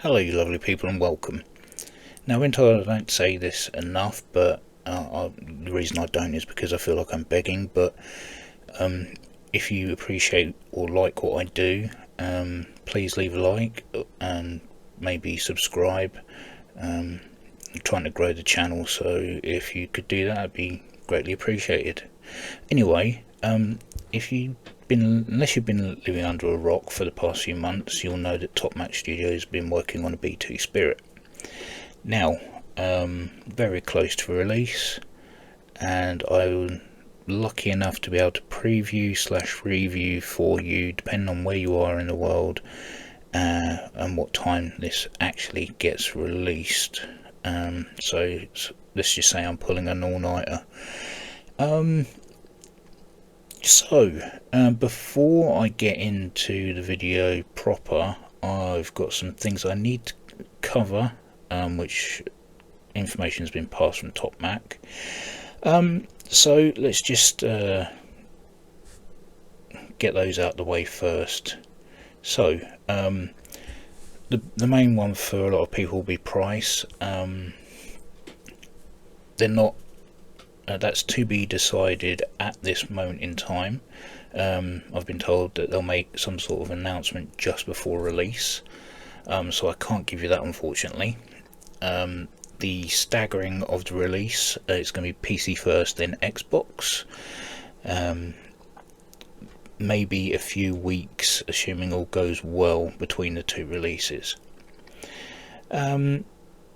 Hello you lovely people and welcome. Now I don't say this enough, but the reason I don't is because I feel like I'm begging, but if you appreciate or like what I do, please leave a like and maybe subscribe. I'm trying to grow the channel, so if you could do that, it'd be greatly appreciated. Anyway, unless you've been living under a rock for the past few months, you'll know that Top Mach Studio has been working on a B-2 Spirit. Now, very close to release, and I'm lucky enough to be able to preview/review for you, depending on where you are in the world and what time this actually gets released. So let's just say I'm pulling an all-nighter. Before I get into the video proper, I've got some things I need to cover, which information has been passed from Top Mach. So let's just get those out of the way first. So the main one for a lot of people will be price. They're not. That's to be decided at this moment in time. I've been told that they'll make some sort of announcement just before release, so I can't give you that, unfortunately. The staggering of the release, it's going to be PC first, then Xbox. Maybe a few weeks, assuming all goes well, between the two releases.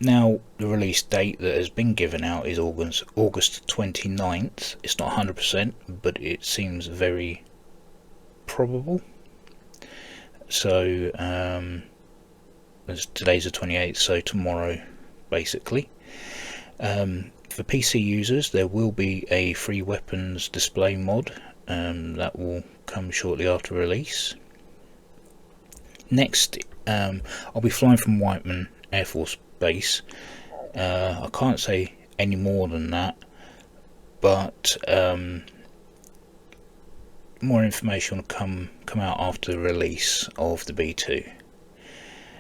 Now, the release date that has been given out is August 29th. It's not 100%, but it seems very probable. So, today's the 28th, so tomorrow, basically. For PC users, there will be a free weapons display mod that will come shortly after release. Next, I'll be flying from Whiteman Air Force Base. I can't say any more than that, but more information will come out after the release of the B2.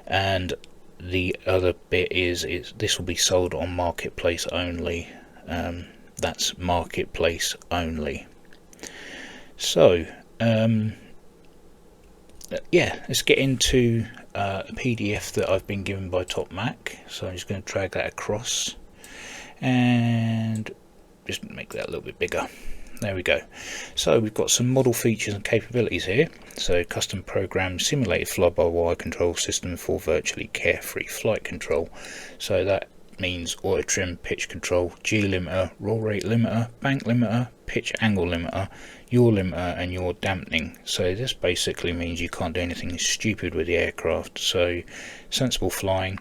And the other bit is this will be sold on marketplace only. That's marketplace only. So yeah, let's get into a PDF that I've been given by Top Mach. So I'm just going to drag that across and just make that a little bit bigger. There we go. So we've got some model features and capabilities here. So custom programmed simulated fly-by-wire control system for virtually carefree flight control. So that means auto trim, pitch control, G limiter, roll rate limiter, bank limiter, pitch angle limiter, yaw limiter and yaw dampening. So this basically means you can't do anything stupid with the aircraft. So sensible flying,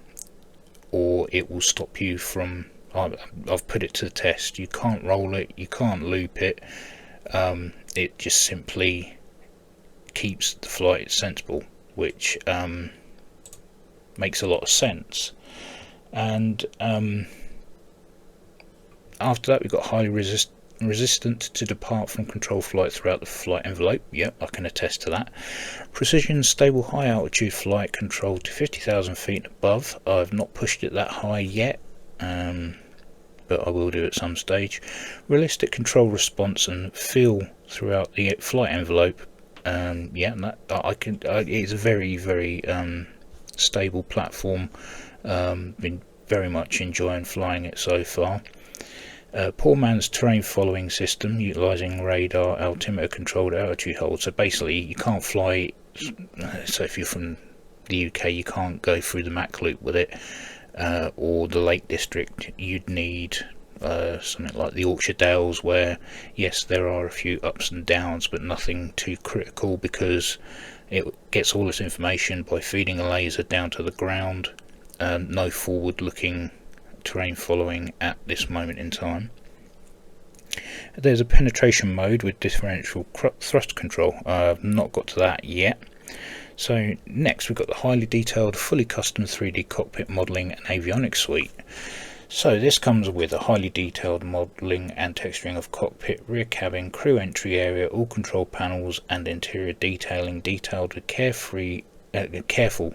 or it will stop you from, I've put it to the test, you can't roll it, you can't loop it, it just simply keeps the flight sensible, which makes a lot of sense. And after that, we've got highly resistant to depart from control flight throughout the flight envelope. Yep, I can attest to that. Precision stable high altitude flight control to 50,000 feet above. I've not pushed it that high yet, but I will do at some stage. Realistic control response and feel throughout the flight envelope. Yeah, it's a very stable platform. Been very much enjoying flying it so far. Poor man's terrain following system, utilizing radar altimeter controlled altitude hold. So basically you can't fly, so if you're from the UK you can't go through the Mach loop with it, or the Lake District. You'd need something like the Yorkshire Dales, where yes, there are a few ups and downs but nothing too critical, because it gets all this information by feeding a laser down to the ground. No forward looking terrain following at this moment in time. There's a penetration mode with differential thrust control. I've not got to that yet. So next we've got the highly detailed fully custom 3D cockpit modelling and avionics suite. So this comes with a highly detailed modelling and texturing of cockpit, rear cabin, crew entry area, all control panels and interior detailing, detailed with careful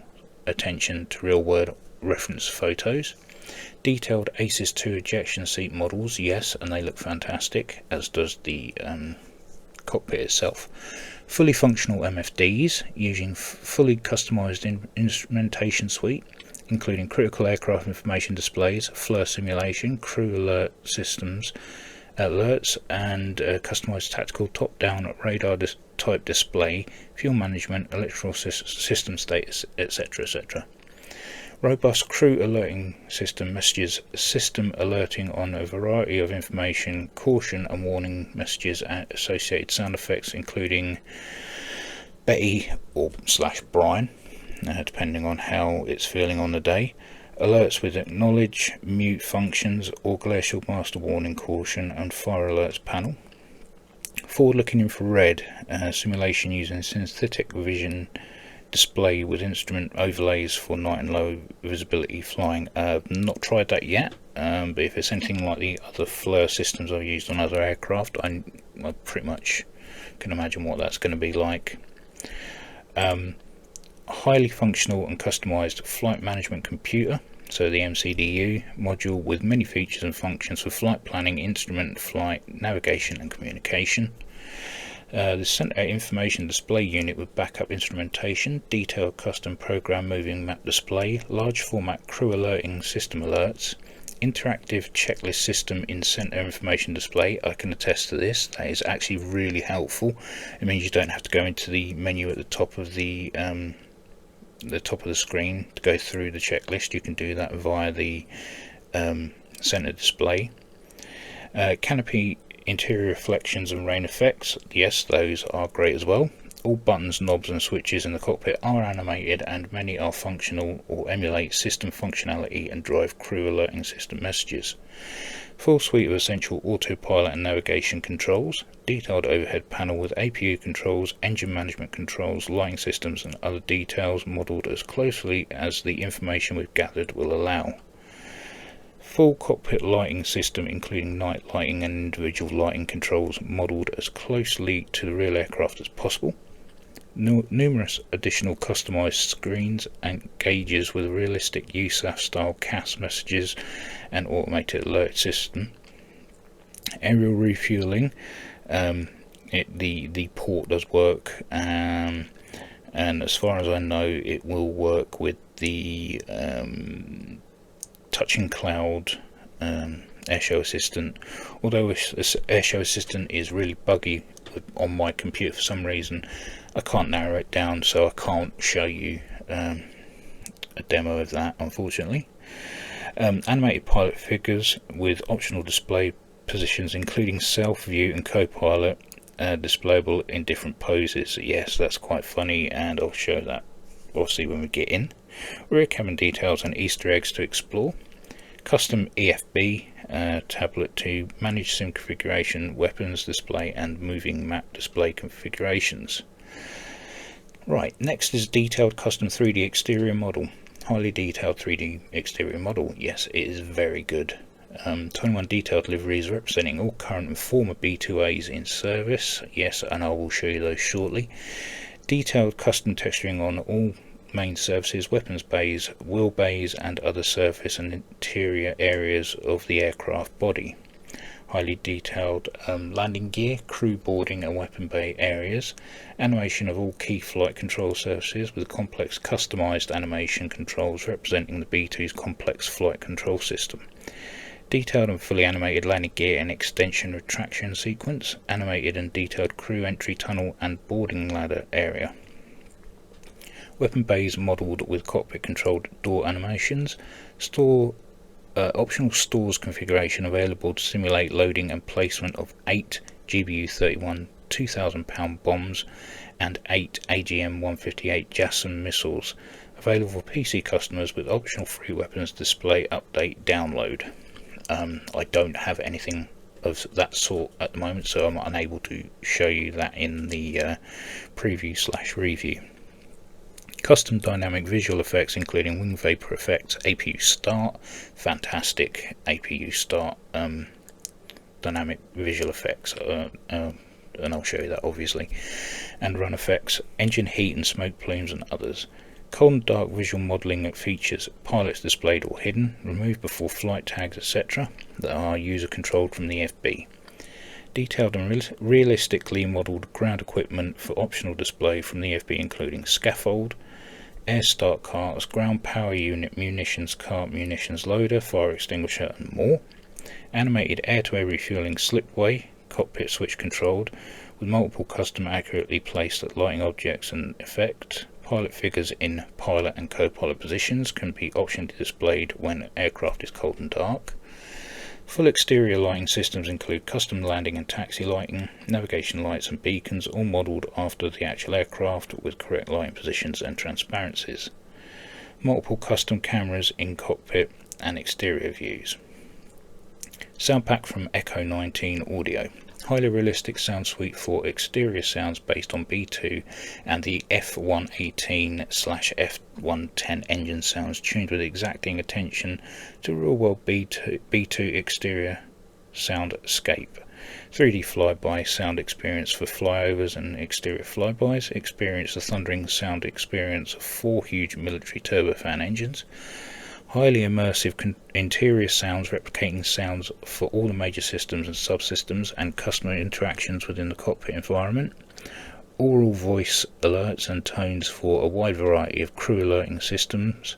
attention to real-world reference photos. Detailed ACES 2 ejection seat models, yes, and they look fantastic, as does the cockpit itself. Fully functional MFDs using fully customized instrumentation suite, including critical aircraft information displays, FLIR simulation, crew alert systems, alerts, and customized tactical top-down radar type display, fuel management, electrical system status, etc., etc. Robust crew alerting system messages, system alerting on a variety of information, caution and warning messages, and associated sound effects, including Betty or / Brian, depending on how it's feeling on the day. Alerts with acknowledge, mute functions, or glacial master warning, caution, and fire alerts panel. Forward-looking infrared simulation using synthetic vision display with instrument overlays for night and low visibility flying. Not tried that yet, but if it's anything like the other FLIR systems I've used on other aircraft, I pretty much can imagine what that's going to be like. Highly functional and customized flight management computer, so the MCDU module with many features and functions for flight planning, instrument, flight, navigation and communication. The center information display unit with backup instrumentation, detailed custom program moving map display, large format crew alerting system alerts, interactive checklist system in center information display. I can attest to this. That is actually really helpful. It means you don't have to go into the menu at the top of the screen to go through the checklist. You can do that via the center display. Canopy interior reflections and rain effects, yes, those are great as well. All buttons, knobs and switches in the cockpit are animated, and many are functional or emulate system functionality and drive crew alerting system messages. Full suite of essential autopilot and navigation controls, detailed overhead panel with APU controls, engine management controls, lighting systems and other details modelled as closely as the information we've gathered will allow. Full cockpit lighting system including night lighting and individual lighting controls modelled as closely to the real aircraft as possible. Numerous additional customised screens and gauges with realistic USAF style CAS messages and automated alert system. Aerial refueling, the port does work, and as far as I know it will work with the touching cloud airshow assistant, although this airshow assistant is really buggy on my computer for some reason. I can't narrow it down, so I can't show you a demo of that, unfortunately. Animated pilot figures with optional display positions including self view and co-pilot, displayable in different poses. Yes, that's quite funny, and I'll show that obviously when we get in. Rear cabin details and Easter eggs to explore. Custom EFB tablet to manage sim configuration, weapons display and moving map display configurations. Right, next is detailed custom 3D exterior model. Highly detailed 3D exterior model. Yes, it is very good. 21 detailed liveries representing all current and former B-2As in service. Yes, and I will show you those shortly. Detailed custom texturing on all main surfaces, weapons bays, wheel bays and other surface and interior areas of the aircraft body. Highly detailed landing gear, crew boarding and weapon bay areas. Animation of all key flight control surfaces with complex customized animation controls representing the B-2's complex flight control system. Detailed and fully animated landing gear and extension retraction sequence. Animated and detailed crew entry tunnel and boarding ladder area. Weapon bays modelled with cockpit controlled door animations. Optional stores configuration available to simulate loading and placement of 8 GBU-31 2,000-pound bombs and 8 AGM-158 JASSM missiles. Available for PC customers with optional free weapons display update download. I don't have anything of that sort at the moment, so I'm unable to show you that in the preview/review. Custom dynamic visual effects including wing vapor effects, APU start, fantastic APU start dynamic visual effects, and I'll show you that obviously, and run effects, engine heat and smoke plumes and others. Cold and dark visual modelling features pilots displayed or hidden, removed before flight tags, etc. that are user controlled from the FB. Detailed and realistically modelled ground equipment for optional display from the FB, including scaffold, air start carts, ground power unit, munitions cart, munitions loader, fire extinguisher and more. Animated air-to-air refuelling slipway, cockpit switch controlled, with multiple custom accurately placed lighting objects and effect. Pilot figures in pilot and co-pilot positions can be optionally displayed when aircraft is cold and dark. Full exterior lighting systems include custom landing and taxi lighting, navigation lights and beacons, all modelled after the actual aircraft with correct lighting positions and transparencies. Multiple custom cameras in cockpit and exterior views. Sound pack from Echo 19 Audio. Highly realistic sound suite for exterior sounds based on B-2 and the F118/F110 engine sounds, tuned with exacting attention to real-world B-2 exterior soundscape. 3D flyby sound experience for flyovers and exterior flybys. Experience the thundering sound experience of 4 huge military turbofan engines. Highly immersive interior sounds replicating sounds for all the major systems and subsystems and customer interactions within the cockpit environment. Oral voice alerts and tones for a wide variety of crew alerting systems.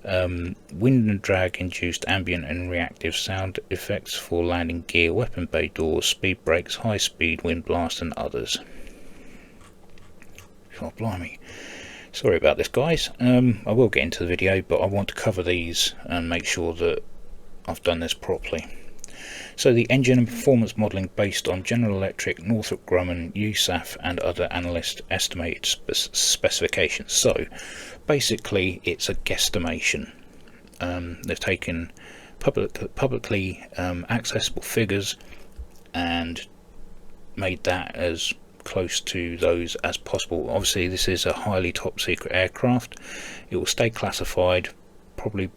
Wind and drag induced ambient and reactive sound effects for landing gear, weapon bay doors, speed brakes, high speed wind blast and others. Oh, blimey. Sorry about this, guys. I will get into the video, but I want to cover these and make sure that I've done this properly. So the engine and performance modelling based on General Electric, Northrop Grumman, USAF and other analyst estimated specifications. So basically it's a guesstimation. They've taken publicly accessible figures and made that as close to those as possible. Obviously this is a highly top secret aircraft. It will stay classified probably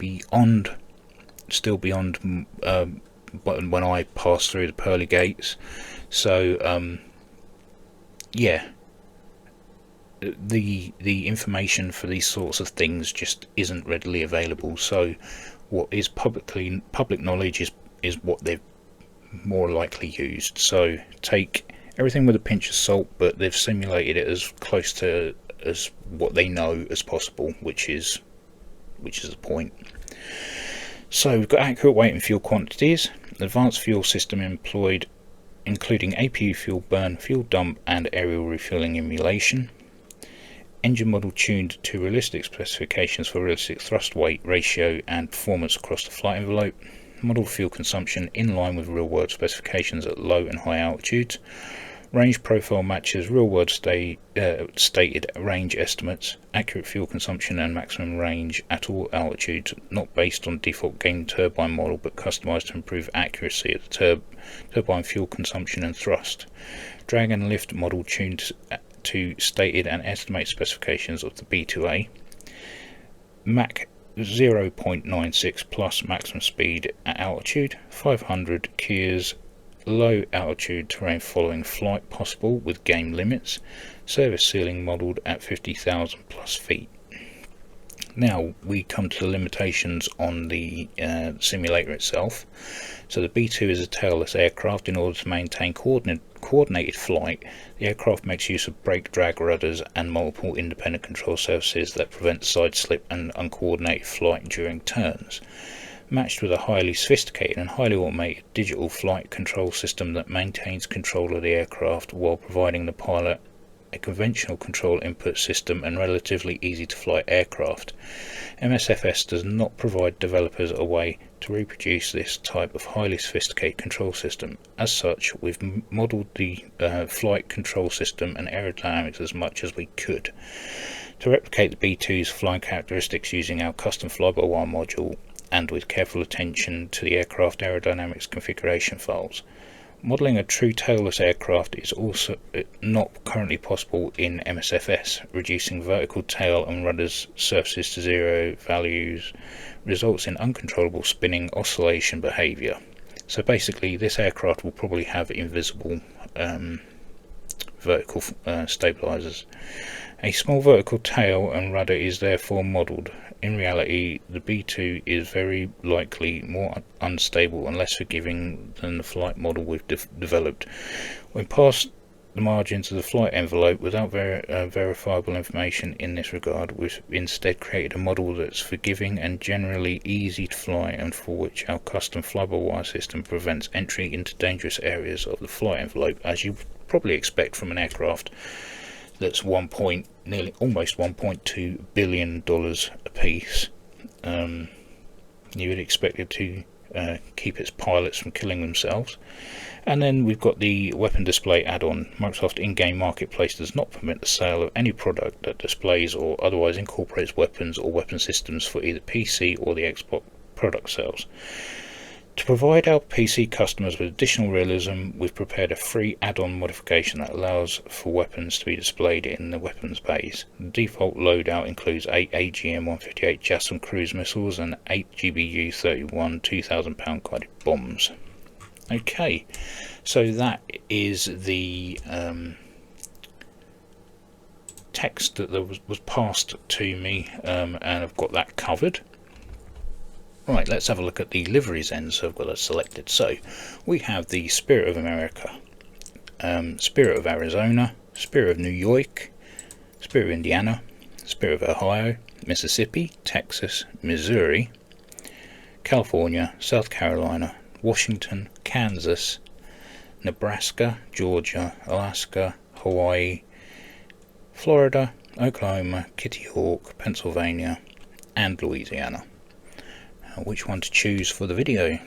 still beyond when I pass through the pearly gates. So yeah, the information for these sorts of things just isn't readily available. So what is public knowledge is what they've more likely used. So take everything with a pinch of salt, but they've simulated it as close to as what they know as possible, which is the point. So we've got accurate weight and fuel quantities, advanced fuel system employed, including APU fuel burn, fuel dump and aerial refueling emulation. Engine model tuned to realistic specifications for realistic thrust weight ratio and performance across the flight envelope. Model fuel consumption in line with real world specifications at low and high altitudes. Range profile matches real world stated range estimates. Accurate fuel consumption and maximum range at all altitudes, not based on default game turbine model but customized to improve accuracy of the turbine fuel consumption and thrust. Drag and lift model tuned to stated and estimated specifications of the B-2A. Mach 0.96 plus maximum speed at altitude, 500 k's, low altitude terrain following flight possible with game limits, service ceiling modelled at 50,000 plus feet. Now we come to the limitations on the simulator itself. So the B-2 is a tailless aircraft. In order to maintain coordinated flight, the aircraft makes use of brake, drag, rudders and multiple independent control surfaces that prevent side slip and uncoordinated flight during turns. Matched with a highly sophisticated and highly automated digital flight control system that maintains control of the aircraft while providing the pilot a conventional control input system and relatively easy to fly aircraft. MSFS does not provide developers a way to reproduce this type of highly sophisticated control system. As such, we've modelled the flight control system and aerodynamics as much as we could to replicate the B-2's flying characteristics using our custom fly-by-wire module and with careful attention to the aircraft aerodynamics configuration files. Modelling a true tailless aircraft is also not currently possible in MSFS. Reducing vertical tail and rudders surfaces to zero values results in uncontrollable spinning oscillation behaviour. So basically this aircraft will probably have invisible vertical stabilizers. A small vertical tail and rudder is therefore modelled. In reality, the B-2 is very likely more unstable and less forgiving than the flight model we've developed. When past the margins of the flight envelope without verifiable information in this regard, we've instead created a model that's forgiving and generally easy to fly, and for which our custom fly-by-wire system prevents entry into dangerous areas of the flight envelope, as you probably expect from an aircraft that's nearly almost $1.2 billion a piece. You would expect it to keep its pilots from killing themselves. And then we've got the weapon display add-on. Microsoft in-game marketplace does not permit the sale of any product that displays or otherwise incorporates weapons or weapon systems for either PC or the Xbox product sales. To provide our PC customers with additional realism, we've prepared a free add-on modification that allows for weapons to be displayed in the weapons bays. The default loadout includes 8 AGM-158 JASSM cruise missiles and 8 GBU-31 2,000-pound guided bombs. Okay, so that is the text that was passed to me, and I've got that covered. Right, let's have a look at the liveries then. So I've got that selected. So we have the Spirit of America, Spirit of Arizona, Spirit of New York, Spirit of Indiana, Spirit of Ohio, Mississippi, Texas, Missouri, California, South Carolina, Washington, Kansas, Nebraska, Georgia, Alaska, Hawaii, Florida, Oklahoma, Kitty Hawk, Pennsylvania, and Louisiana. Which one to choose for the video?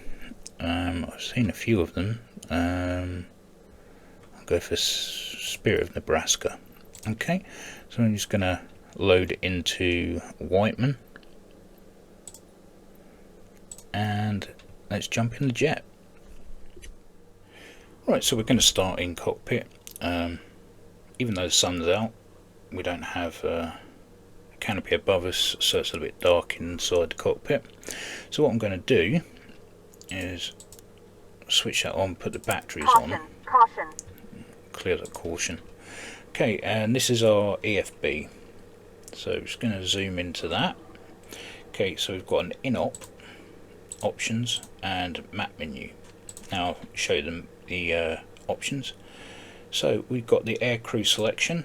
I've seen a few of them. I'll go for Spirit of Nebraska. Okay, so I'm just going to load into Whiteman, and let's jump in the jet. Right, so we're going to start in cockpit. Even though the sun's out, we don't have canopy above us, so it's a little bit dark inside the cockpit. So what I'm going to do is switch that on, put the batteries on. Caution. Clear the caution. Okay, and this is our EFB. So I'm just going to zoom into that. Okay, so we've got an in-op, options, and map menu. Now I'll show them the options. So we've got the air crew selection.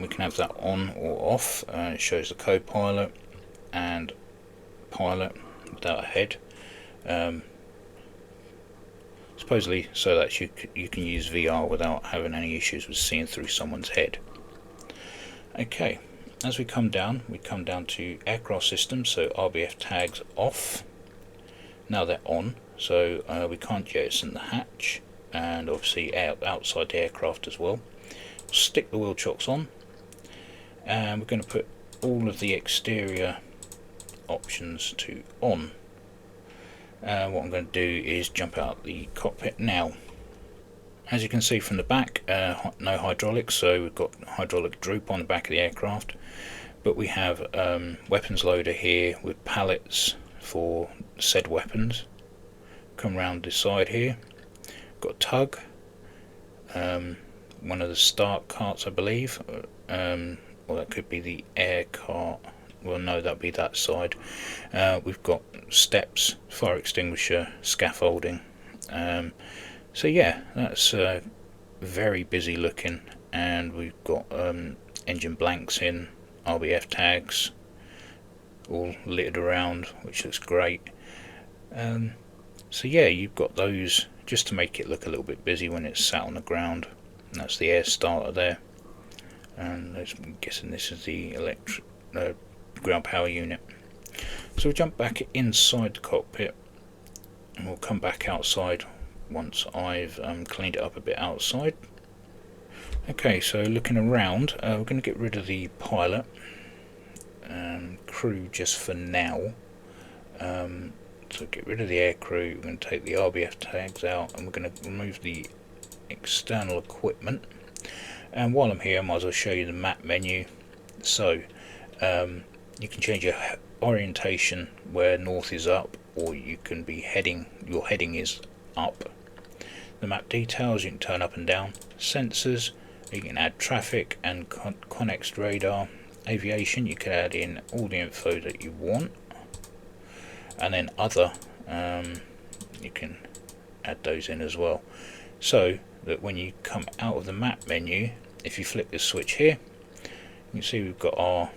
We can have that on or off. It shows the co-pilot and pilot without a head, supposedly so that you can use VR without having any issues with seeing through someone's head. Okay, as we come down to aircraft systems. So RBF tags off. Now they're on, so we can't jettison the hatch, and obviously outside the aircraft as well. Stick the wheel chocks on, and we're going to put all of the exterior options to on. What I'm going to do is jump out the cockpit now. As you can see from the back, no hydraulics, so we've got hydraulic droop on the back of the aircraft, but we have weapons loader here with pallets for said weapons. Come round this side here, got a tug, one of the start carts I believe, or that could be the air cart. Well, no, that'd be that side. We've got steps, fire extinguisher, scaffolding. So yeah, that's very busy looking, and we've got engine blanks in, RBF tags all littered around, which looks great. So yeah, you've got those just to make it look a little bit busy when it's sat on the ground. And that's the air starter there, and I'm guessing this is the electric ground power unit. So we'll jump back inside the cockpit, and we'll come back outside once I've cleaned it up a bit outside. Okay, so looking around, we're going to get rid of the pilot crew just for now. So get rid of the air crew, we're going to take the RBF tags out, and we're going to remove the external equipment. And while I'm here, I might as well show you the map menu. So you can change your orientation where north is up, or you can be heading, your heading is up. The map details, you can turn up and down. Sensors, You can add traffic and connex radar. Aviation, you can add in all the info that you want, and then other, you can add those in as well, so that when you come out of the map menu, if you flick this switch here, you can see we've got our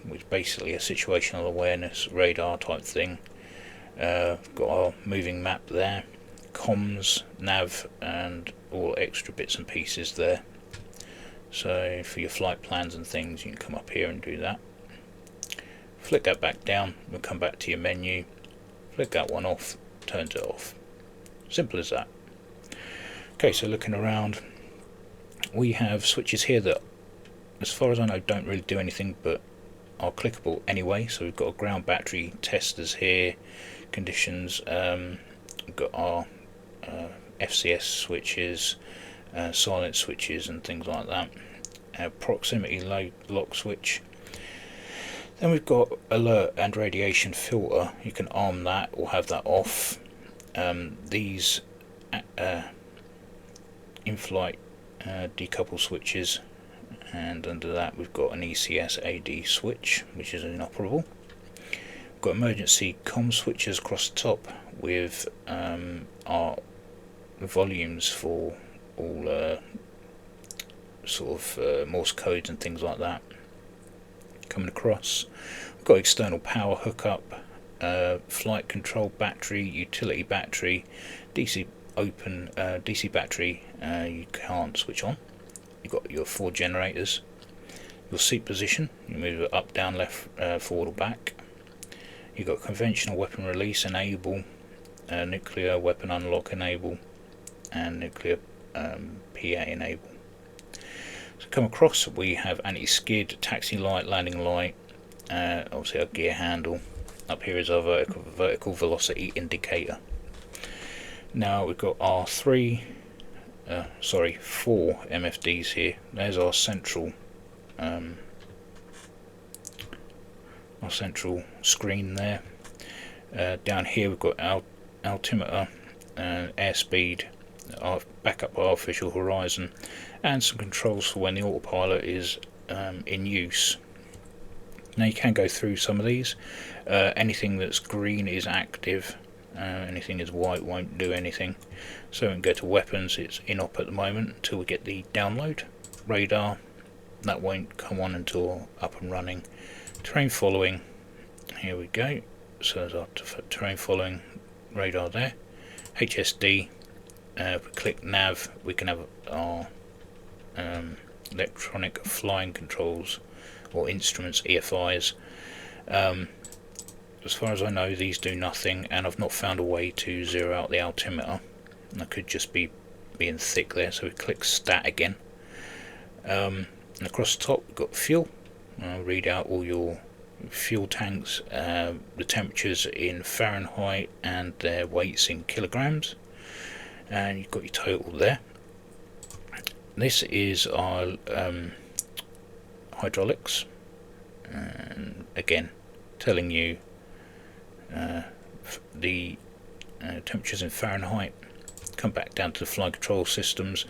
which is basically a situational awareness radar type thing. Got our moving map there, comms, nav, and all extra bits and pieces there. So for your flight plans and things, you can come up here and do that. Flick that back down, we'll come back to your menu, flick that one off, turns it off. Simple as that. Okay, so looking around, we have switches here that, as far as I know, don't really do anything but are clickable anyway. So we've got a ground battery testers here, conditions, we've got our FCS switches, silent switches and things like that, proximity lock switch. Then we've got alert and radiation filter. You can arm that or have that off. These in-flight decouple switches, and under that we've got an ECS AD switch, which is inoperable. We've got emergency comm switches across the top with our volumes for all sort of Morse codes and things like that coming across. We've got external power hookup, flight control battery, utility battery, DC open, DC battery you can't switch on. You've got your 4 generators, your seat position, you move it up, down, left, forward or back. You've got conventional weapon release enable, nuclear weapon unlock enable, and nuclear PA enable. So come across, we have anti-skid, taxi light, landing light, obviously our gear handle. Up here is our vertical velocity indicator. Now we've got our 4 MFDs here. There's our central screen there. Down here we've got our altimeter, airspeed, our backup artificial horizon, and some controls for when the autopilot is in use. Now you can go through some of these. Anything that's green is active, anything that's white won't do anything. So we can go to weapons, it's in op at the moment until we get the download. Radar, that won't come on until up and running. Terrain following, here we go. So there's our terrain following radar there. HSD, if we click nav, we can have our electronic flying controls or instruments, EFIs. As far as I know, these do nothing, and I've not found a way to zero out the altimeter. That could just be being thick there, so we click stat again. And across the top we've got fuel. Read out all your fuel tanks, the temperatures in Fahrenheit and their weights in kilograms, and you've got your total there. This is our hydraulics, and again telling you the temperatures in Fahrenheit. Come back down to the flight control systems.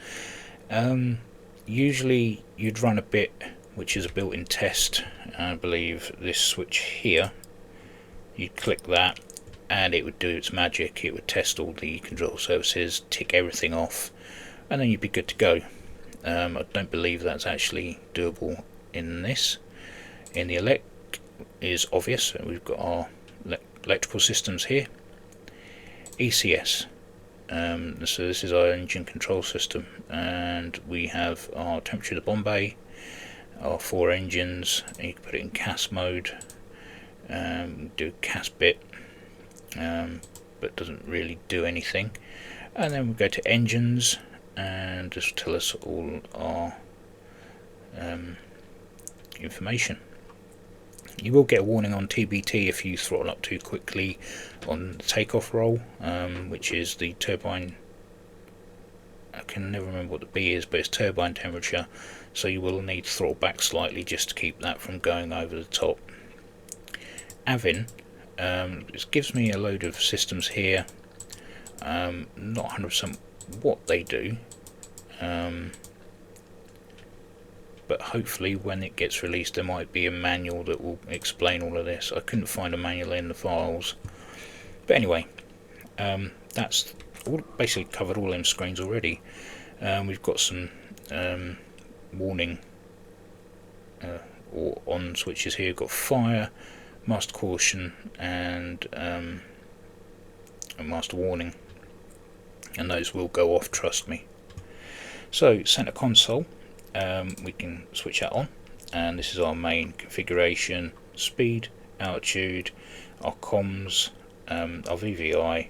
Usually you'd run a bit, which is a built-in test. I believe this switch here, you'd click that and it would do its magic. It would test all the control surfaces, tick everything off, and then you'd be good to go. I don't believe that's actually doable in this. In the elect is obvious. We've got our electrical systems here. ECS, so this is our engine control system, and we have our temperature of the bomb bay, our 4 engines. You can put it in CAS mode, do CAS bit, but doesn't really do anything. And then we go to engines, and just tell us all our information. You will get a warning on TBT if you throttle up too quickly on the takeoff roll, which is the turbine. I can never remember what the B is, but it's turbine temperature, so you will need to throttle back slightly just to keep that from going over the top. Avin, it gives me a load of systems here. Not 100% what they do. but hopefully when it gets released there might be a manual that will explain all of this. I couldn't find a manual in the files, but anyway, that's all, basically covered all them screens already. We've got some warning or on switches here. We've got fire, master caution, and a master warning, and those will go off, trust me. So center console, we can switch that on, and this is our main configuration: speed, altitude, our comms, our VVI,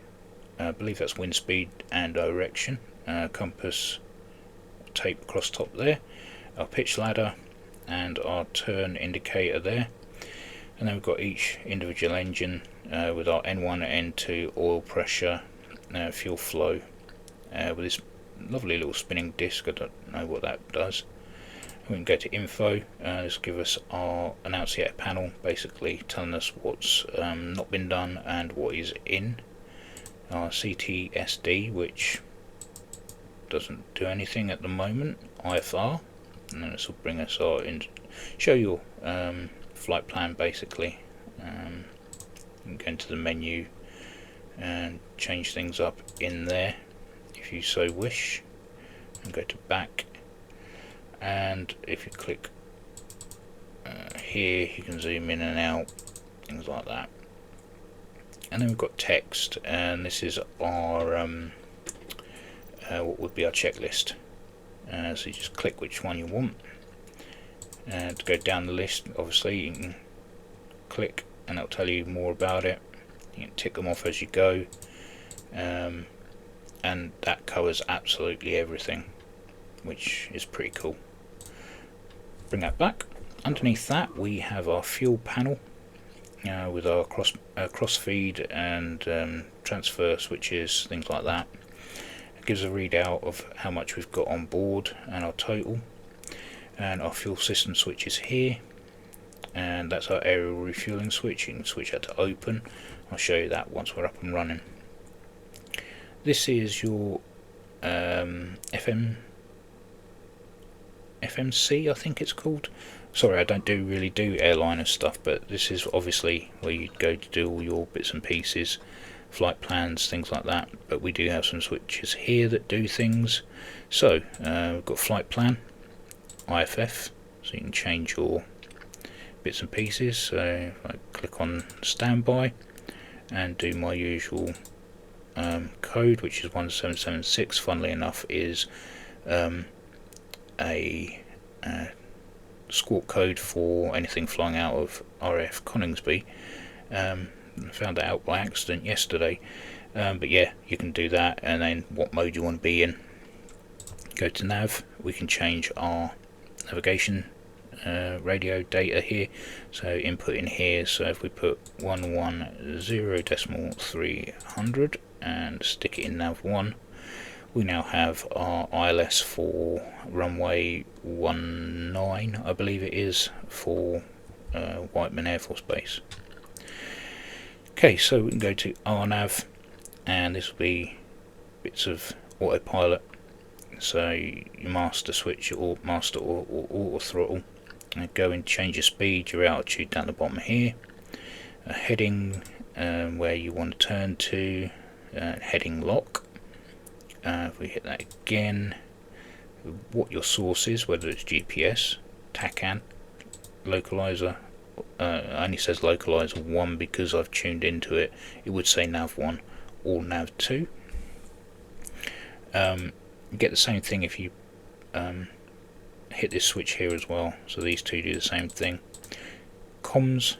I believe that's wind speed and direction, compass tape across top there, our pitch ladder, and our turn indicator there. And then we've got each individual engine with our N1 and N2 oil pressure, fuel flow, with this lovely little spinning disc. I don't know what that does. We can go to info. This will give us our annunciator panel, basically telling us what's not been done and what is in. Our CTSD, which doesn't do anything at the moment. IFR, and then this will bring us our show your flight plan basically. You can go into the menu and change things up in there if you so wish, and go to back, and if you click here you can zoom in and out, things like that. And then we've got text, and this is our what would be our checklist. So you just click which one you want, and to go down the list, obviously you can click and it'll tell you more about it. You can tick them off as you go, and that covers absolutely everything, which is pretty cool. Bring that back. Underneath that we have our fuel panel with our cross feed and transfer switches, things like that. It gives a readout of how much we've got on board and our total, and our fuel system switch is here, and that's our aerial refueling switch. You can switch that to open. I'll show you that once we're up and running. This is your FMC, I think it's called. Sorry, I don't really do airliner stuff, but this is obviously where you go to do all your bits and pieces, flight plans, things like that. But we do have some switches here that do things. So we've got flight plan, IFF, so you can change your bits and pieces. So if I click on standby and do my usual code, which is 1776, funnily enough is a squawk code for anything flying out of RAF Coningsby. I found that out by accident yesterday, but yeah, you can do that, and then what mode you want to be in. Go to nav, we can change our navigation radio data here, so input in here. So if we put 110.300 and stick it in nav 1, we now have our ILS for runway 19, I believe it is, for Whiteman Air Force Base. Okay, so we can go to RNAV, and this will be bits of autopilot. So you master switch or master or auto throttle, and go and change your speed, your altitude down the bottom here, a heading where you want to turn to, heading lock. If we hit that again, what your source is, whether it's GPS, TACAN, localizer. Only says localizer 1 because I've tuned into it. It would say nav 1 or nav 2. You get the same thing if you hit this switch here as well. So these two do the same thing. Comms,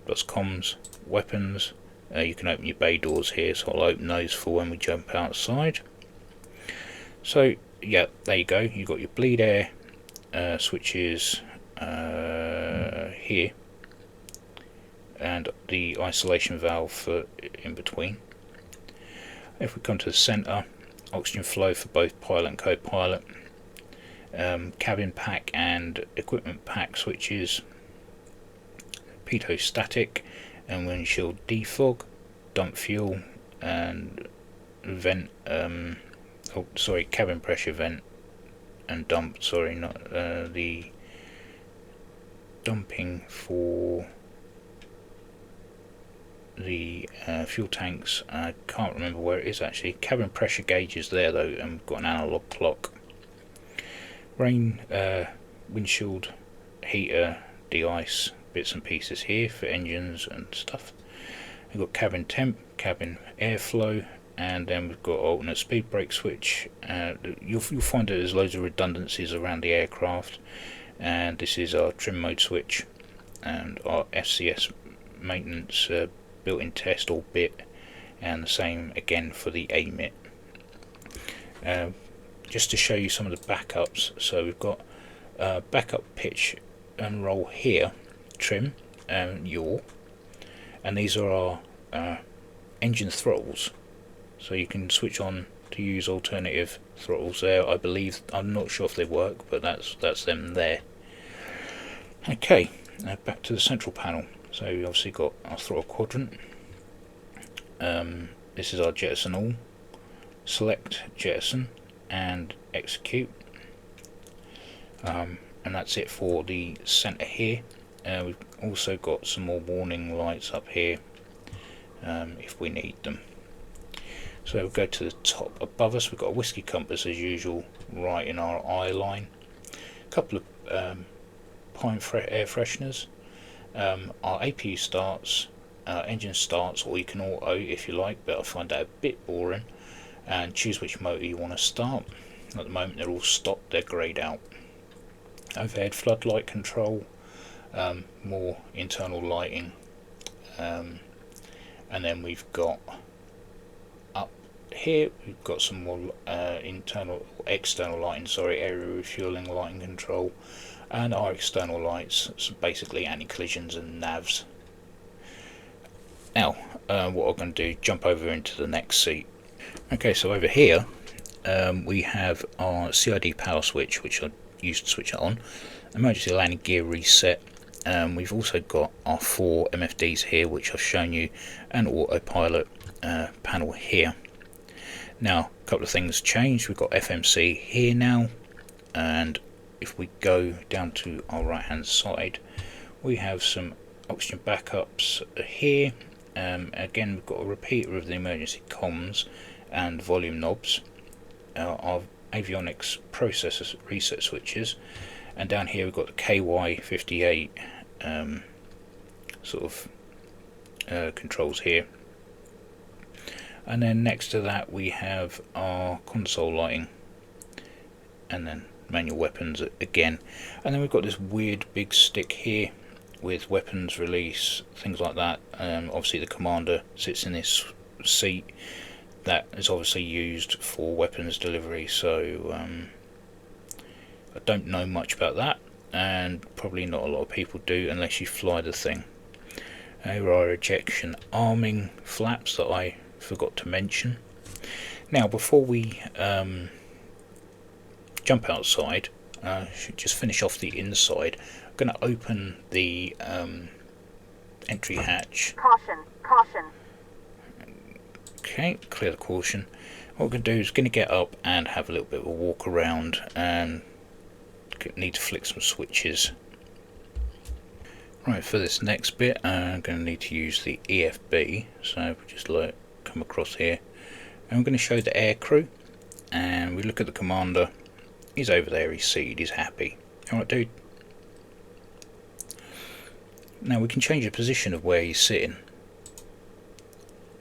plus comms, weapons. You can open your bay doors here, so I'll open those for when we jump outside. So yeah, there you go. You've got your bleed air switches here, and the isolation valve for in between. If we come to the center, oxygen flow for both pilot and co-pilot, cabin pack and equipment pack switches, pitot static and windshield defog, dump fuel and vent, cabin pressure vent and dump, sorry, not the dumping for the fuel tanks. I can't remember where it is actually. Cabin pressure gauge is there though, and we've got an analog clock. Rain, windshield heater, de-ice bits and pieces here for engines and stuff. We've got cabin temp, cabin airflow, and then we've got alternate speed brake switch. You'll find that there's loads of redundancies around the aircraft, and this is our trim mode switch and our FCS maintenance built-in test or bit, and the same again for the AMIT. Just to show you some of the backups, so we've got backup pitch and roll here, trim and yaw, and these are our engine throttles, so you can switch on to use alternative throttles there. I believe, I'm not sure if they work, but that's them there. Okay, back to the central panel. So we obviously got our throttle quadrant. This is our jettison all, select jettison and execute, and that's it for the center here. We've also got some more warning lights up here if we need them. So we'll go to the top above us. We've got a whiskey compass as usual right in our eye line, a couple of pine air fresheners, our APU starts, engine starts, or you can auto if you like, but I find that a bit boring, and choose which motor you want to start. At the moment they're all stopped, they're greyed out. Overhead floodlight control, more internal lighting, and then we've got up here we've got some more external lighting, area refueling lighting control, and our external lights, so basically anti-collisions and navs. Now what I'm going to do, jump over into the next seat. Okay, so over here we have our CID power switch, which I used to switch it on, emergency landing gear reset. We've also got our 4 MFDs here, which I've shown you, and autopilot panel here. Now a couple of things changed. We've got FMC here now, and if we go down to our right hand side, we have some oxygen backups here. Again, we've got a repeater of the emergency comms and volume knobs, our avionics processor reset switches, and down here we've got the KY58 controls here. And then next to that we have our console lighting, and then manual weapons again, and then we've got this weird big stick here with weapons release, things like that. Obviously the commander sits in this seat that is obviously used for weapons delivery, so I don't know much about that, and probably not a lot of people do unless you fly the thing. There are ejection arming flaps that I forgot to mention. Now before we jump outside, should just finish off the inside. I'm going to open the entry hatch. Caution, caution. Okay, clear the caution. What we're going to do is going to get up and have a little bit of a walk around, and need to flick some switches. Right, for this next bit I'm going to need to use the EFB, so just come across here, and we're going to show the air crew, and we look at the commander. He's over there, he's seated, he's happy. Alright dude. Now we can change the position of where he's sitting.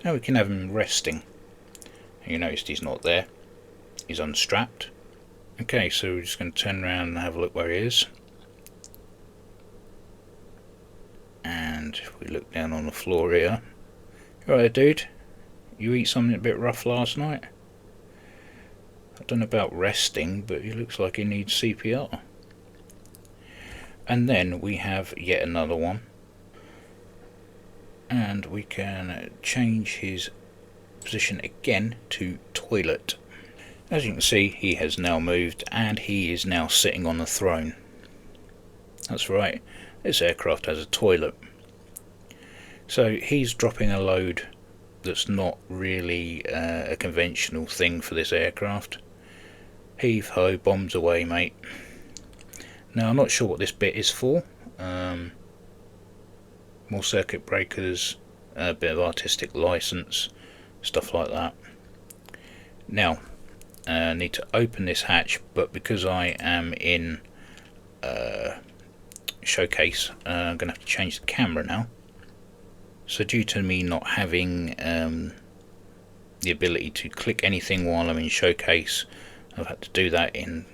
Now we can have him resting. You noticed he's not there. He's unstrapped. Okay, so we're just going to turn around and have a look where he is. And if we look down on the floor here. Alright dude, you eat something a bit rough last night? I don't know about resting, but he looks like he needs CPR. And then we have yet another one, and we can change his position again to toilet. As you can see, he has now moved, and he is now sitting on the throne. That's right, this aircraft has a toilet. So he's dropping a load that's not really a conventional thing for this aircraft. Heave ho, bombs away mate. Now I'm not sure what this bit is for. more circuit breakers, a bit of artistic license, stuff like that. Now I need to open this hatch, but because I am in showcase, I'm going to have to change the camera now. So due to me not having the ability to click anything while I'm in showcase, I've had to do that in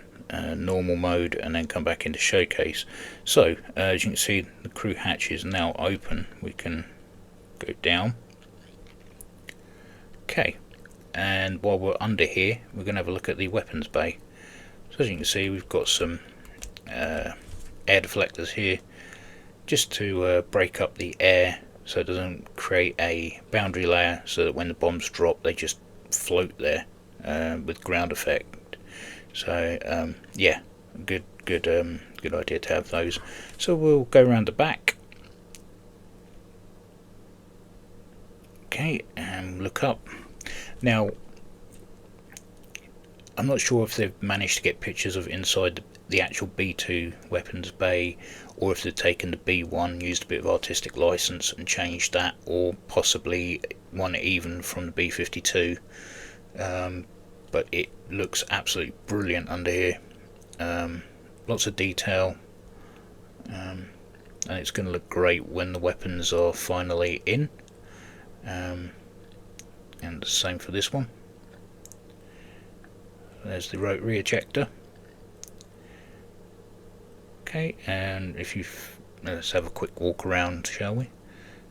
normal mode and then come back into showcase. So as you can see, the crew hatch is now open. We can go down. Okay, and while we're under here, we're going to have a look at the weapons bay. So as you can see, we've got some air deflectors here, just to break up the air so it doesn't create a boundary layer, so that when the bombs drop they just float there with ground effect. So yeah, good idea to have those. So we'll go around the back. Okay, and look up. Now I'm not sure if they've managed to get pictures of inside the actual B2 weapons bay, or if they've taken the B1, used a bit of artistic license and changed that, or possibly one even from the B52. But it looks absolutely brilliant under here. Lots of detail, and it's going to look great when the weapons are finally in. And the same for this one. There's the rotary ejector. Okay, and if you let's have a quick walk around, shall we?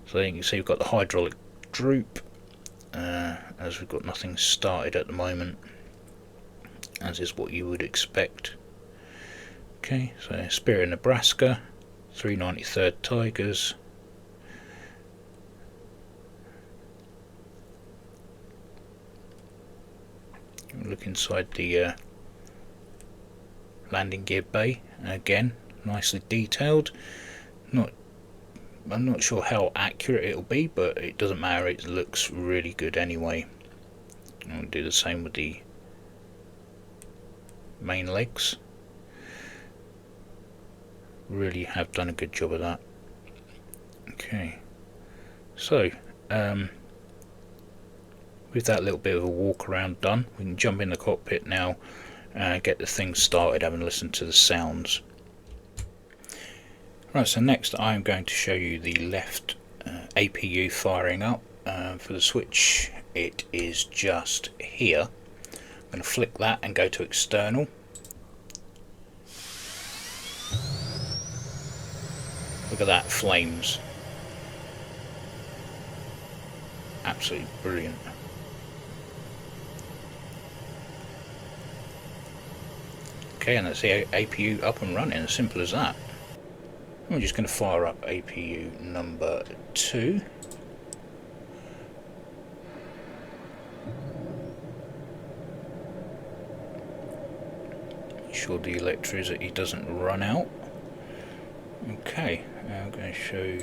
So you can see we've got the hydraulic droop, as we've got nothing started at the moment, as is what you would expect. Okay, so Spirit, Nebraska, 393rd Tigers. Look inside the landing gear bay. Again, nicely detailed. I'm not sure how accurate it'll be, but it doesn't matter, it looks really good anyway. And we'll do the same with the main legs. Really have done a good job of that. Okay, so with that little bit of a walk around done, we can jump in the cockpit now and get the thing started, having listened to the sounds. Right, so next I'm going to show you the left APU firing up. For the switch, it is just here. I'm going to flick that and go to external. Look at that, flames. Absolutely brilliant. Okay, and that's the APU up and running, as simple as that. I'm just going to fire up APU number 2. Make sure the electricity doesn't run out. Okay, I'm going to show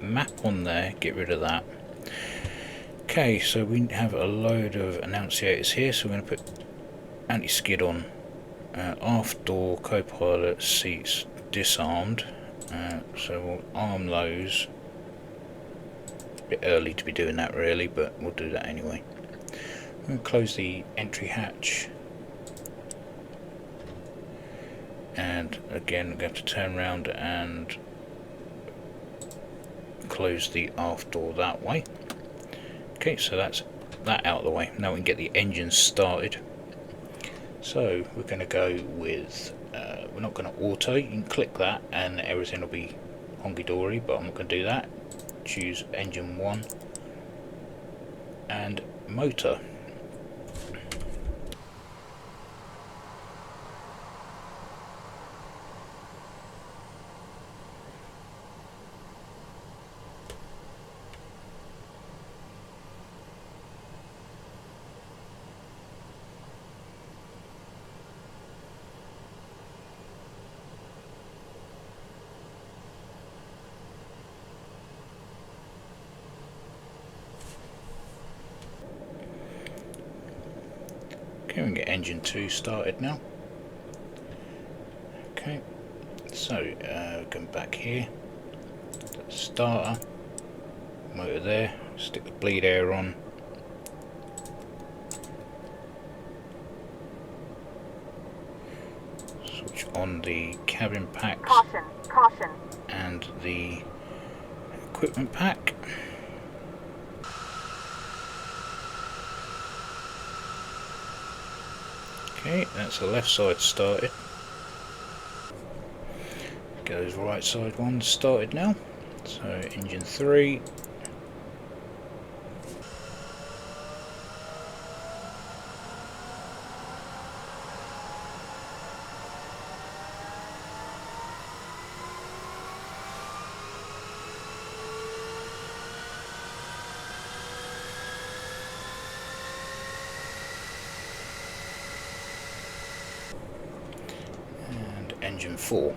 map on there, get rid of that. Okay, so we have a load of annunciators here, so we're going to put anti-skid on. Aft door, co-pilot seats disarmed, so we'll arm those. A bit early to be doing that really, but we'll do that anyway. We'll close the entry hatch, and again we're going to turn around and close the aft door that way. Okay, so that's that out of the way. Now we can get the engine started. So we're going to go with, we're not going to auto, you can click that and everything will be honky-dory, but I'm not going to do that. Choose engine 1 and motor. Okay, we can get engine 2 started now. Okay, let's So going back here, starter, motor there, stick the bleed air on. Switch on the cabin packs. Caution, caution. And the equipment pack. Okay, that's the left side started. Goes right side one started now. So engine 3. And engine 4.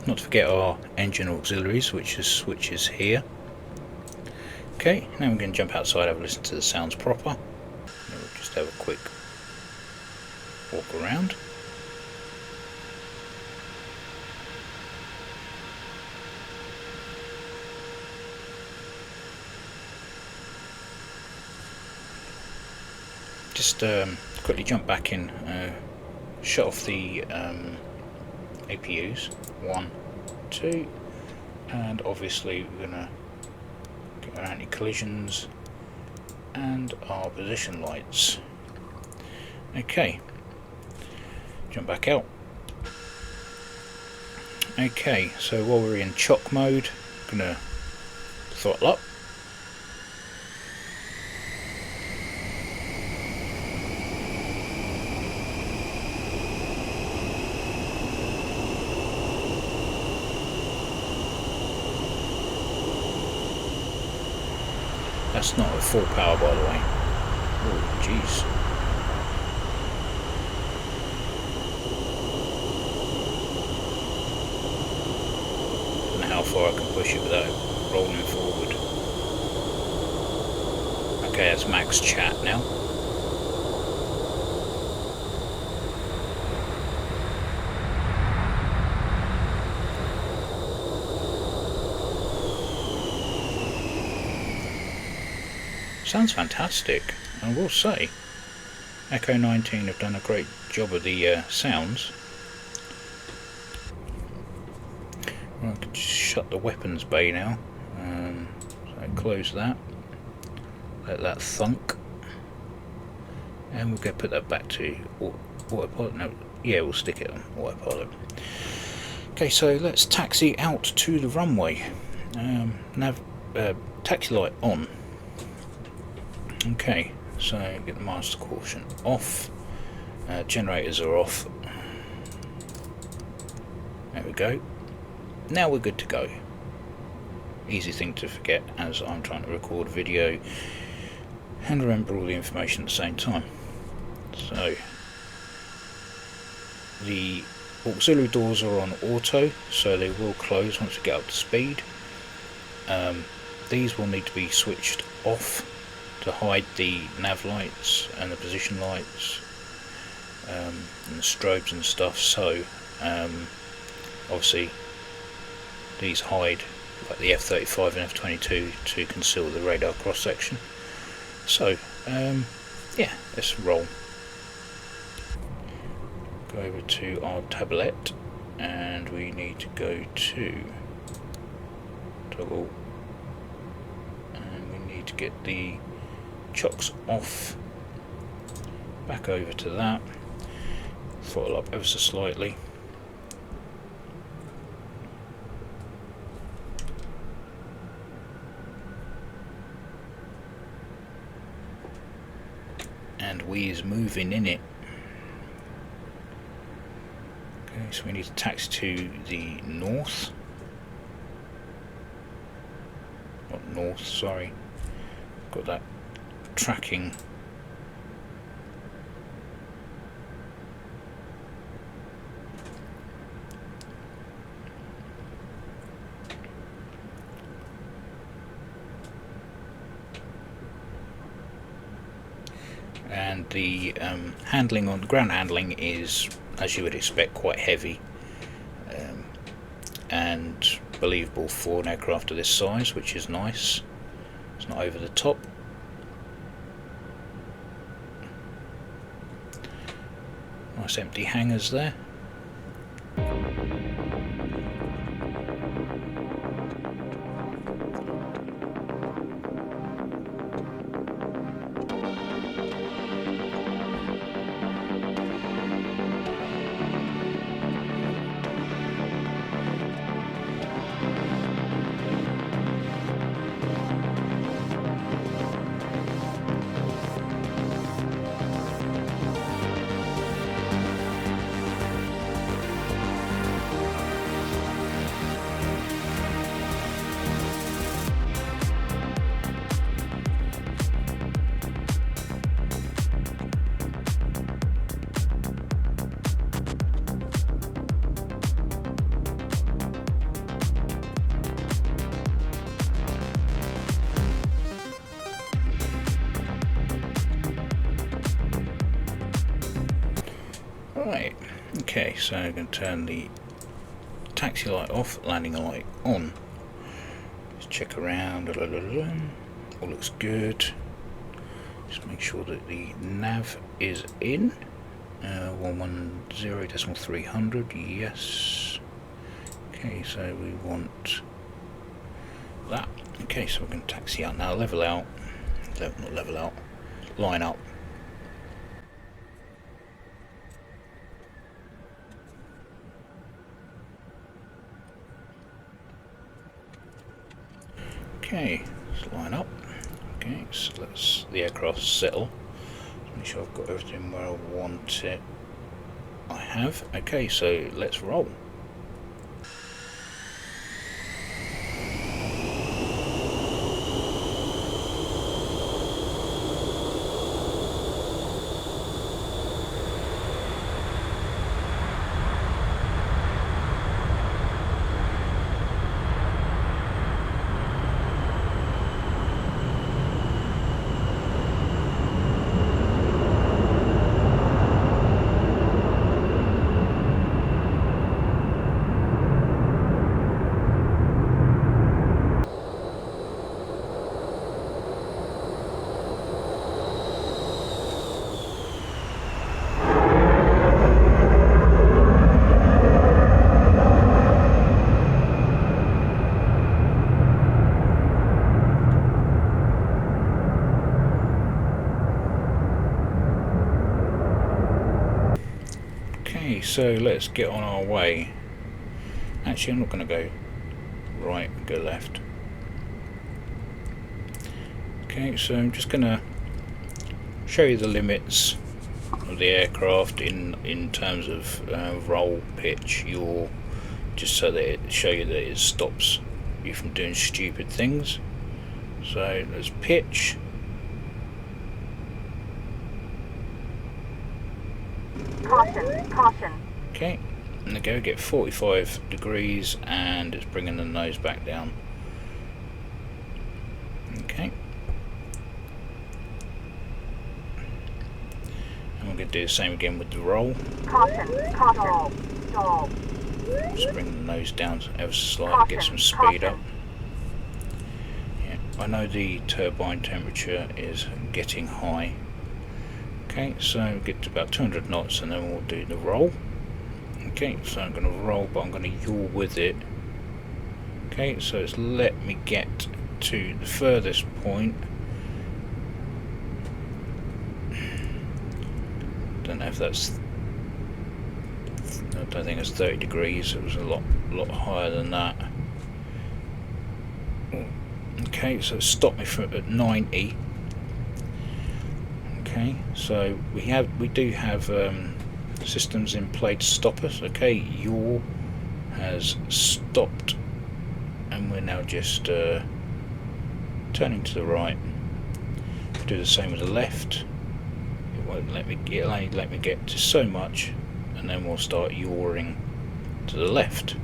Not to forget our engine auxiliaries, which is switches here. Okay, now we're going to jump outside, have a listen to the sounds proper. And we'll just have a quick walk around. Just quickly jump back in, shut off the APUs, 1, 2, and obviously we're going to get our anti-collisions and our position lights. Okay, jump back out. Okay, so while we're in chock mode, I'm going to throttle up. That's not at full power, by the way. Oh, jeez. Don't know how far I can push it without rolling forward. Okay, that's max chat now. Sounds fantastic, I will say. Echo 19 have done a great job of the sounds. Well, I can just shut the weapons bay now. So close that. Let that thunk. And we'll go put that back to autopilot. No, yeah, we'll stick it on autopilot. Okay, so let's taxi out to the runway. Taxi light on. Okay, so get the master caution off, generators are off, there we go, now we're good to go. Easy thing to forget as I'm trying to record video and remember all the information at the same time. So the auxiliary doors are on auto, so they will close once we get up to speed. These will need to be switched off to hide the nav lights and the position lights and the strobes and stuff, so obviously these hide, like the F-35 and F-22, to conceal the radar cross section. So yeah, let's roll. Go over to our tablet and we need to go to toggle, and we need to get the chocks off, back over to that, throttle up ever so slightly, and we is moving in it. Okay, so we need to taxi to the north. Not north, sorry. Got that tracking. And the handling on ground handling is, as you would expect, quite heavy and believable for an aircraft of this size, which is nice. It's not over the top. Nice empty hangars there. Right, okay, so I'm going to turn the taxi light off, landing light on. Just check around, all looks good. Just make sure that the nav is in. 110.300, yes. Okay, so we want that. Okay, so we're going to taxi out now, not level out, line up. Okay, let's line up. Okay, so let's the aircraft settle. Make sure I've got everything where I want it. I have. Okay, so let's roll. So let's get on our way. Actually, I'm not going to go right, go left. Okay, so I'm just going to show you the limits of the aircraft in terms of roll, pitch, yaw, just so that it show you that it stops you from doing stupid things. So there's pitch. Caution, caution. Okay, and go get 45 degrees and it's bringing the nose back down. Okay. And we're going to do the same again with the roll. Caution, caution. Stall. Just bring the nose down ever so slightly, get some speed up. Yeah, I know the turbine temperature is getting high. Okay, so get to about 200 knots and then we'll do the roll. Okay, so I'm going to roll, but I'm going to yaw with it. Okay, so it's let me get to the furthest point. Don't know if that's, I don't think it's 30 degrees, it was a lot higher than that. Okay, so stop me from at 90. Okay, so we do have systems in play to stop us. Okay, yaw has stopped, and we're now just turning to the right. Do the same with the left. It won't let me get, it'll only let me get to so much, and then we'll start yawing to the left.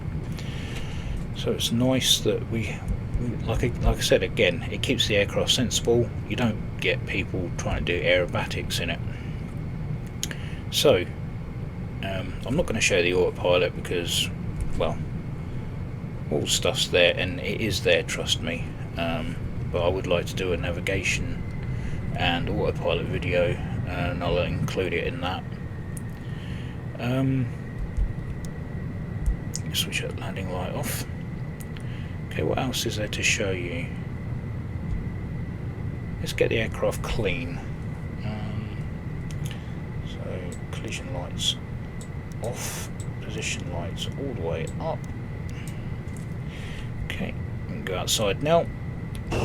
So it's nice that we like I said again, it keeps the aircraft sensible. You don't get people trying to do aerobatics in it. So I'm not going to show the autopilot because, well, all the stuff's there, and it is there, trust me. But I would like to do a navigation and autopilot video, and I'll include it in that. Switch that landing light off. Okay, what else is there to show you? Let's get the aircraft clean. So collision lights off, position lights all the way up. Okay, we can go outside now. As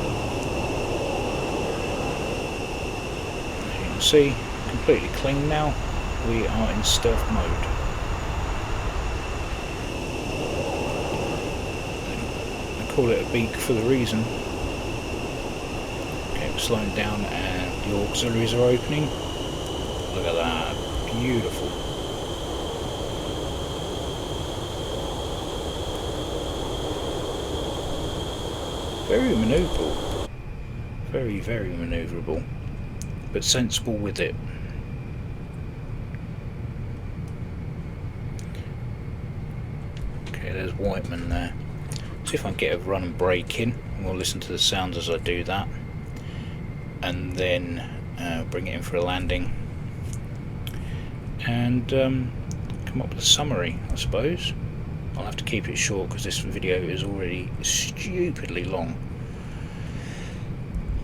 you can see, completely clean now. We are in stealth mode. Call it a Beak for the reason. Okay, we're slowing down and the auxiliaries are opening. Look at that, beautiful. Very manoeuvrable. Very, very manoeuvrable. But sensible with it. Okay, there's Whiteman there. See if I can get a run and brake in, and we'll listen to the sounds as I do that, and then bring it in for a landing, and come up with a summary, I suppose. I'll have to keep it short because this video is already stupidly long.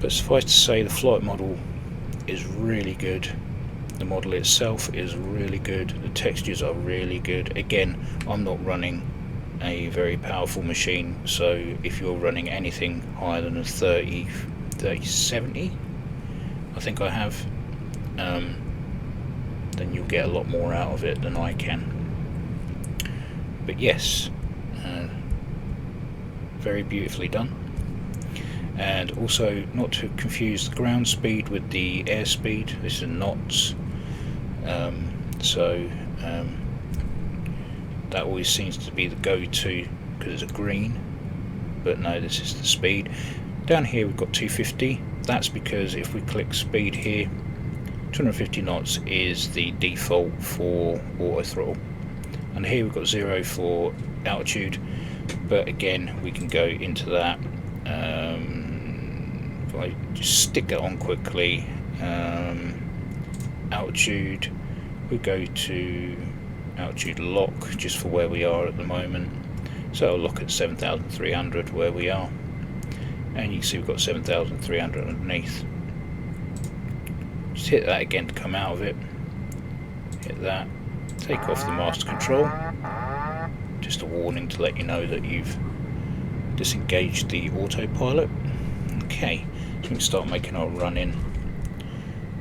But suffice to say, the flight model is really good. The model itself is really good. The textures are really good. Again, I'm not running a very powerful machine, so if you're running anything higher than a 3070, I think I have, then you'll get a lot more out of it than I can. But yes, very beautifully done. And also, not to confuse the ground speed with the airspeed, this is knots, that always seems to be the go-to because it's a green, but no, this is the speed. Down here we've got 250. That's because if we click speed here, 250 knots is the default for auto throttle, and here we've got 0 for altitude, but again we can go into that. If I just stick that on quickly, altitude, we go to altitude lock just for where we are at the moment, so I'll lock at 7,300 where we are, and you can see we've got 7,300 underneath. Just hit that again to come out of it, hit that, take off the master control, just a warning to let you know that you've disengaged the autopilot. Okay, so we can start making our run in.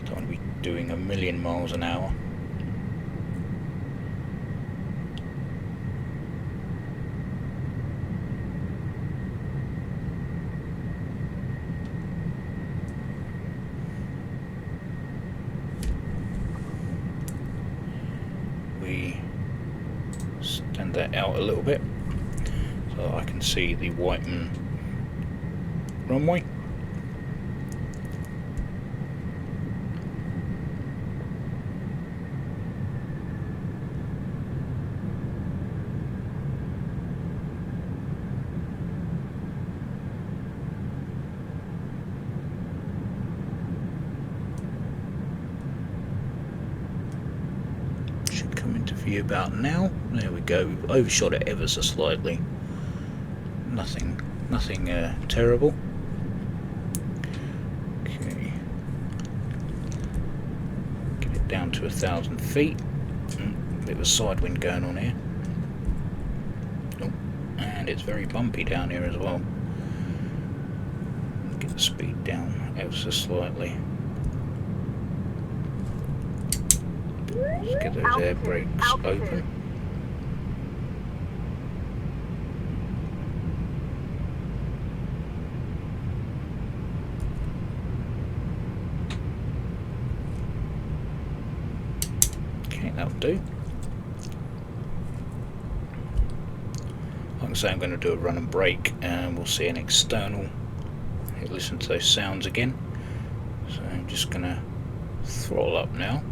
Don't want to be doing a million miles an hour. Stand that out a little bit so I can see the Whiteman runway. View about now. There we go. We've overshot it ever so slightly. Nothing terrible. Okay. Get it down to 1,000 feet. Bit of a side wind going on here. Oh, and it's very bumpy down here as well. Get the speed down ever so slightly. Let's get those air brakes open. Okay, that'll do. Like I say, I'm going to do a run and brake, and we'll see an external. Listen to those sounds again. So I'm just going to throttle up now.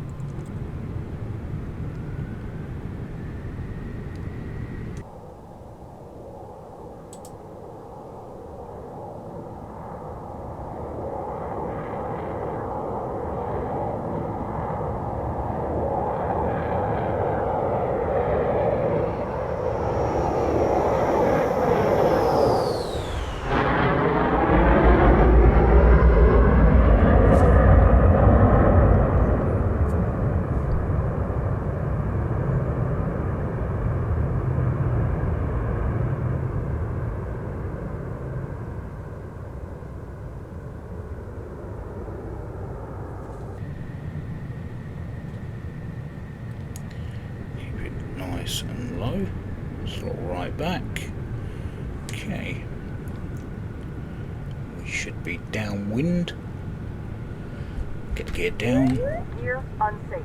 Nice and low, throttle right back. Okay, we should be downwind. Get the gear down. Gear unsafe.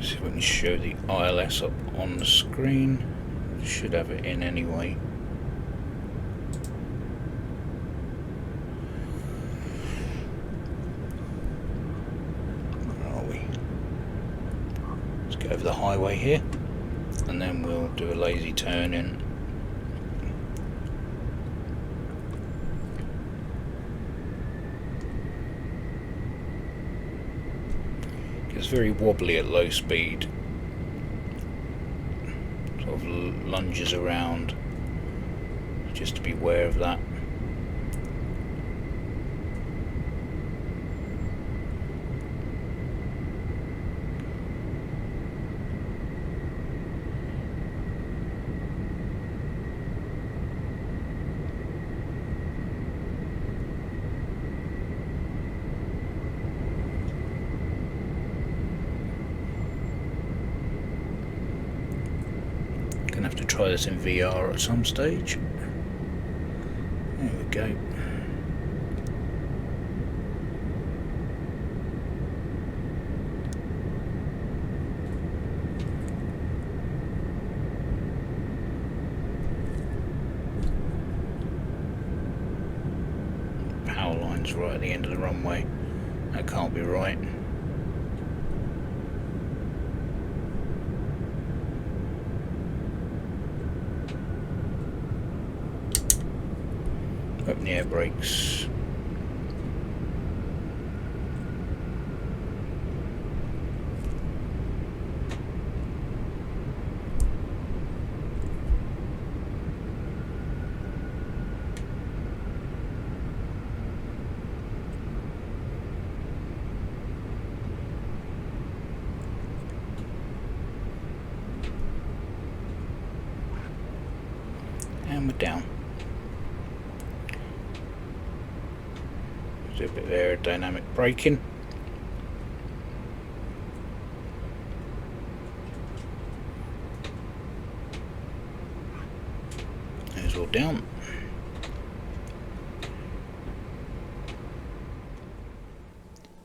See if we can show the ILS up on the screen. We should have it in anyway. Where are we? Let's go over the highway here, and then we'll do a lazy turn in. It's very wobbly at low speed, sort of lunges around, just to be aware of that. Gonna have to try this in VR at some stage. There we go. Power line's right at the end of the runway. That can't be right. Open the air brakes. And we're down. Do a bit of aerodynamic braking. There's all down.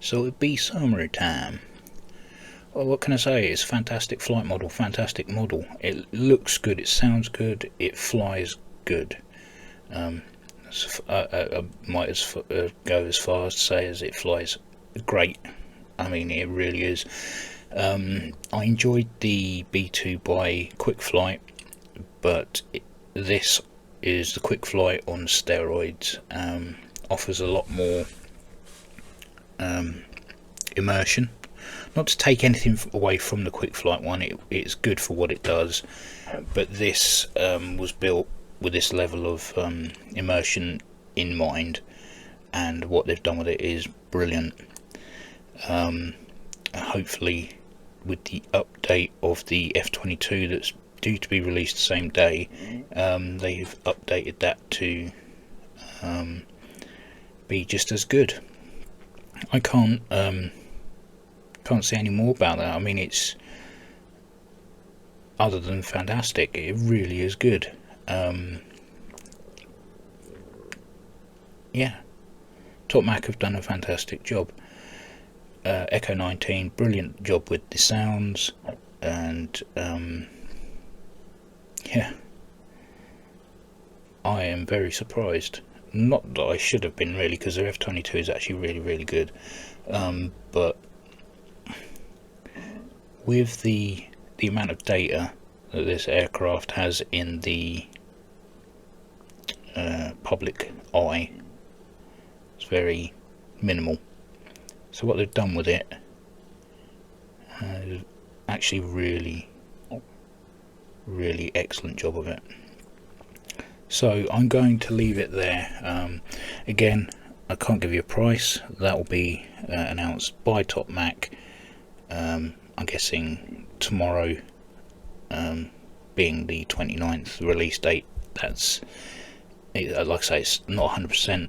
So it'd be summary time. Well, what can I say? It's a fantastic flight model, fantastic model. It looks good, it sounds good, it flies good. I might go as far as to say as it flies great. I mean, it really is. I enjoyed the B-2A quick flight, but this is the quick flight on steroids. Offers a lot more immersion. Not to take anything away from the quick flight one, it's good for what it does, but this was built with this level of immersion in mind. and what they've done with it is brilliant. Hopefully with the update of the F-22 that's due to be released the same day, they've updated that to be just as good. I can't say any more about that. I mean, it's other than fantastic. It really is good. Yeah, Top Mach have done a fantastic job. Echo 19, brilliant job with the sounds, and yeah, I am very surprised. Not that I should have been, really, because their F-22 is actually really good, but with the amount of data that this aircraft has in the public eye, it's very minimal. So what they've done with it is actually really excellent job of it. So I'm going to leave it there. Again, I can't give you a price. That will be announced by Top Mach. I'm guessing tomorrow, being the 29th release date. That's, like I say, it's not 100%,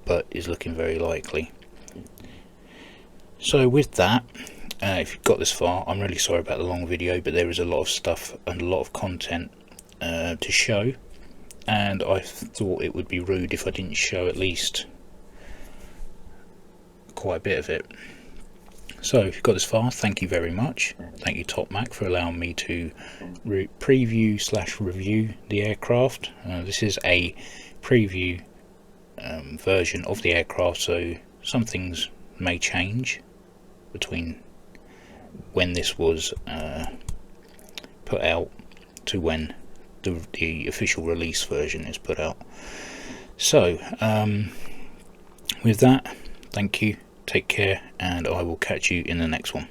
but is looking very likely. So with that, if you've got this far, I'm really sorry about the long video, but there is a lot of stuff and a lot of content to show, and I thought it would be rude if I didn't show at least quite a bit of it. So if you've got this far, thank you very much. Thank you, Top Mach, for allowing me to preview / review the aircraft. This is a preview version of the aircraft, so some things may change between when this was put out to when the official release version is put out. So with that, thank you, take care, and I will catch you in the next one.